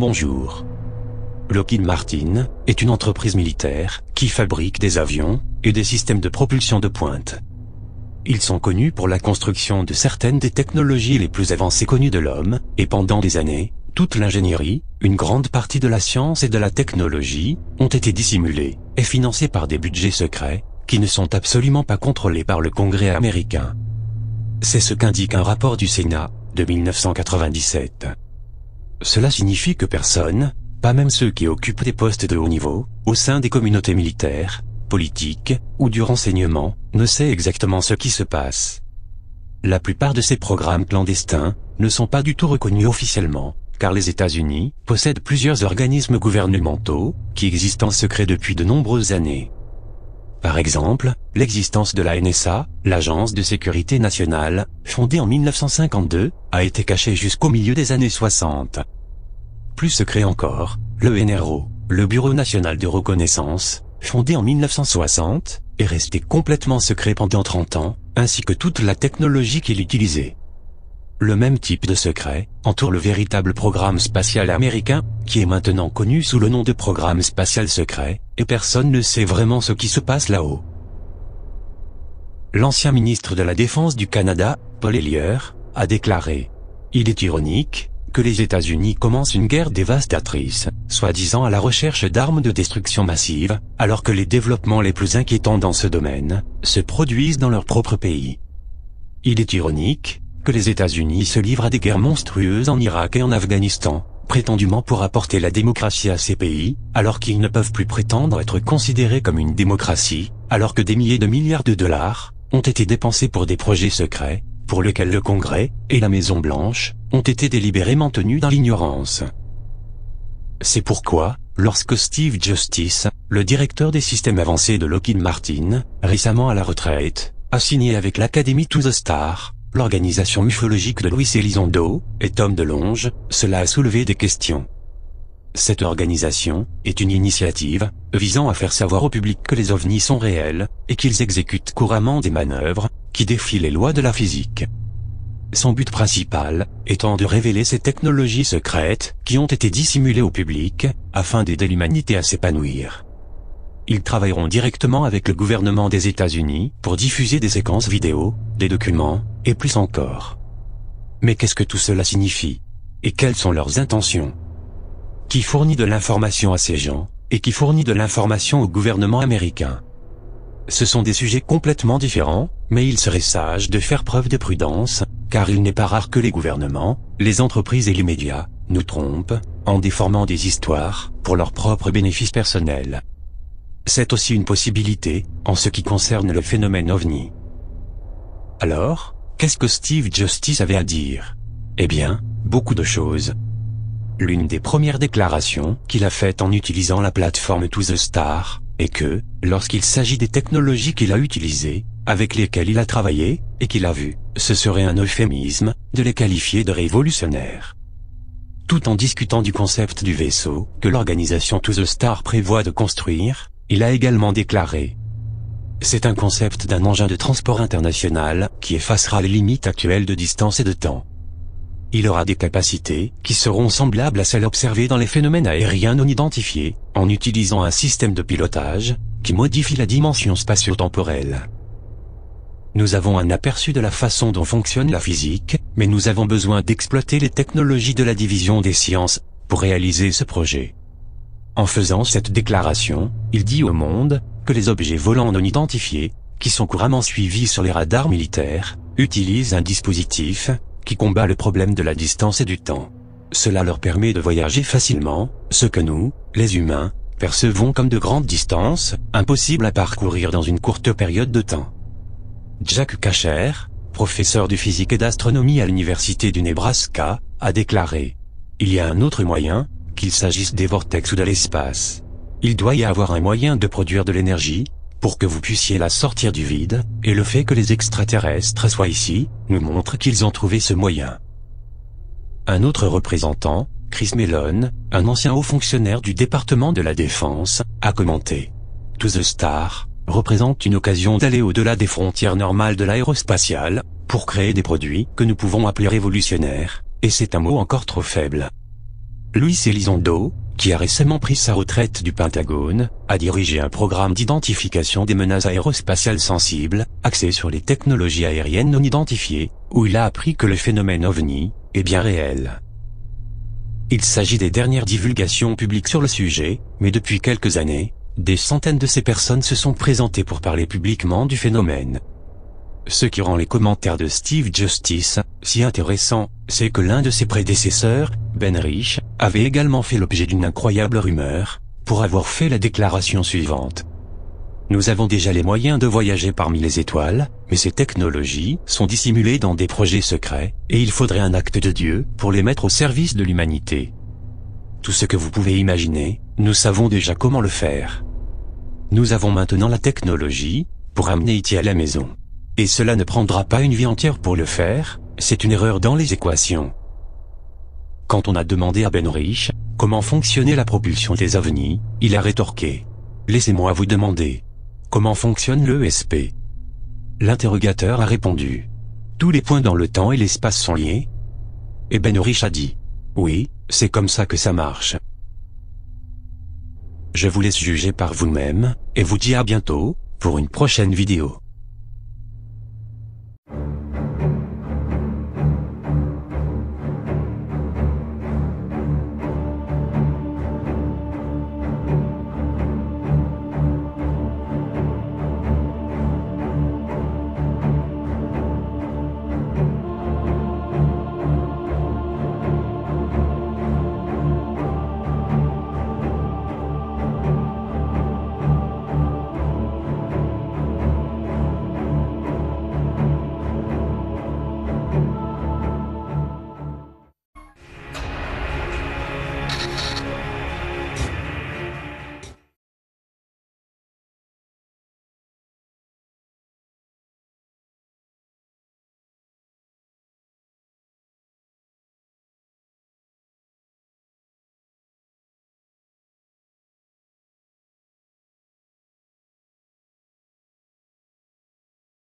Bonjour. Lockheed Martin est une entreprise militaire qui fabrique des avions et des systèmes de propulsion de pointe. Ils sont connus pour la construction de certaines des technologies les plus avancées connues de l'homme, et pendant des années, toute l'ingénierie, une grande partie de la science et de la technologie, ont été dissimulées et financées par des budgets secrets qui ne sont absolument pas contrôlés par le Congrès américain. C'est ce qu'indique un rapport du Sénat de 1997. Cela signifie que personne, pas même ceux qui occupent des postes de haut niveau, au sein des communautés militaires, politiques ou du renseignement, ne sait exactement ce qui se passe. La plupart de ces programmes clandestins ne sont pas du tout reconnus officiellement, car les États-Unis possèdent plusieurs organismes gouvernementaux qui existent en secret depuis de nombreuses années. Par exemple, l'existence de la NSA, l'Agence de sécurité nationale, fondée en 1952, a été cachée jusqu'au milieu des années 60. Plus secret encore, le NRO, le Bureau national de reconnaissance, fondé en 1960, est resté complètement secret pendant 30 ans, ainsi que toute la technologie qu'il utilisait. Le même type de secret entoure le véritable programme spatial américain, qui est maintenant connu sous le nom de programme spatial secret, et personne ne sait vraiment ce qui se passe là-haut. L'ancien ministre de la Défense du Canada, Paul Hellyer, a déclaré « Il est ironique que les États-Unis commencent une guerre dévastatrice, soi-disant à la recherche d'armes de destruction massive, alors que les développements les plus inquiétants dans ce domaine se produisent dans leur propre pays. Il est ironique que les États-Unis se livrent à des guerres monstrueuses en Irak et en Afghanistan, prétendument pour apporter la démocratie à ces pays, alors qu'ils ne peuvent plus prétendre être considérés comme une démocratie, alors que des milliers de milliards de dollars ont été dépensés pour des projets secrets, pour lesquels le Congrès et la Maison-Blanche ont été délibérément tenus dans l'ignorance. C'est pourquoi, lorsque Steve Justice, le directeur des systèmes avancés de Lockheed Martin, récemment à la retraite, a signé avec l'Academy to the Stars, l'organisation ufologique de Louis Elizondo et Tom DeLonge, cela a soulevé des questions. Cette organisation est une initiative visant à faire savoir au public que les ovnis sont réels et qu'ils exécutent couramment des manœuvres qui défient les lois de la physique. Son but principal étant de révéler ces technologies secrètes qui ont été dissimulées au public afin d'aider l'humanité à s'épanouir. Ils travailleront directement avec le gouvernement des États-Unis pour diffuser des séquences vidéo, des documents, et plus encore. Mais qu'est-ce que tout cela signifie? Et quelles sont leurs intentions? Qui fournit de l'information à ces gens, et qui fournit de l'information au gouvernement américain? Ce sont des sujets complètement différents, mais il serait sage de faire preuve de prudence, car il n'est pas rare que les gouvernements, les entreprises et les médias nous trompent, en déformant des histoires pour leur propre bénéfice personnel. C'est aussi une possibilité, en ce qui concerne le phénomène OVNI. Alors, qu'est-ce que Steve Justice avait à dire? Eh bien, beaucoup de choses. L'une des premières déclarations qu'il a faites en utilisant la plateforme To The Star est que, lorsqu'il s'agit des technologies qu'il a utilisées, avec lesquelles il a travaillé, et qu'il a vues, ce serait un euphémisme de les qualifier de révolutionnaires. Tout en discutant du concept du vaisseau que l'organisation To The Star prévoit de construire, il a également déclaré: c'est un concept d'un engin de transport international qui effacera les limites actuelles de distance et de temps. Il aura des capacités qui seront semblables à celles observées dans les phénomènes aériens non identifiés, en utilisant un système de pilotage qui modifie la dimension spatio-temporelle. Nous avons un aperçu de la façon dont fonctionne la physique, mais nous avons besoin d'exploiter les technologies de la division des sciences pour réaliser ce projet. En faisant cette déclaration, il dit au monde que les objets volants non identifiés, qui sont couramment suivis sur les radars militaires, utilisent un dispositif qui combat le problème de la distance et du temps. Cela leur permet de voyager facilement, ce que nous, les humains, percevons comme de grandes distances, impossibles à parcourir dans une courte période de temps. Jack Kasher, professeur de physique et d'astronomie à l'université du Nebraska, a déclaré: il y a un autre moyen, qu'il s'agisse des vortex ou de l'espace. Il doit y avoir un moyen de produire de l'énergie, pour que vous puissiez la sortir du vide, et le fait que les extraterrestres soient ici, nous montre qu'ils ont trouvé ce moyen. Un autre représentant, Chris Mellon, un ancien haut fonctionnaire du département de la Défense, a commenté: To The Star représente une occasion d'aller au-delà des frontières normales de l'aérospatiale, pour créer des produits que nous pouvons appeler révolutionnaires, et c'est un mot encore trop faible. Luis Elizondo, qui a récemment pris sa retraite du Pentagone, a dirigé un programme d'identification des menaces aérospatiales sensibles, axé sur les technologies aériennes non identifiées, où il a appris que le phénomène OVNI est bien réel. Il s'agit des dernières divulgations publiques sur le sujet, mais depuis quelques années, des centaines de ces personnes se sont présentées pour parler publiquement du phénomène. Ce qui rend les commentaires de Steve Justice si intéressants, c'est que l'un de ses prédécesseurs, Ben Rich, avait également fait l'objet d'une incroyable rumeur, pour avoir fait la déclaration suivante. Nous avons déjà les moyens de voyager parmi les étoiles, mais ces technologies sont dissimulées dans des projets secrets, et il faudrait un acte de Dieu pour les mettre au service de l'humanité. Tout ce que vous pouvez imaginer, nous savons déjà comment le faire. Nous avons maintenant la technologie pour amener E.T. à la maison. Et cela ne prendra pas une vie entière pour le faire, c'est une erreur dans les équations. Quand on a demandé à Ben Rich comment fonctionnait la propulsion des ovnis, il a rétorqué « Laissez-moi vous demander. Comment fonctionne l'ESP » L'interrogateur a répondu « Tous les points dans le temps et l'espace sont liés ?» Et Ben Rich a dit « Oui, c'est comme ça que ça marche. » Je vous laisse juger par vous-même, et vous dis à bientôt, pour une prochaine vidéo.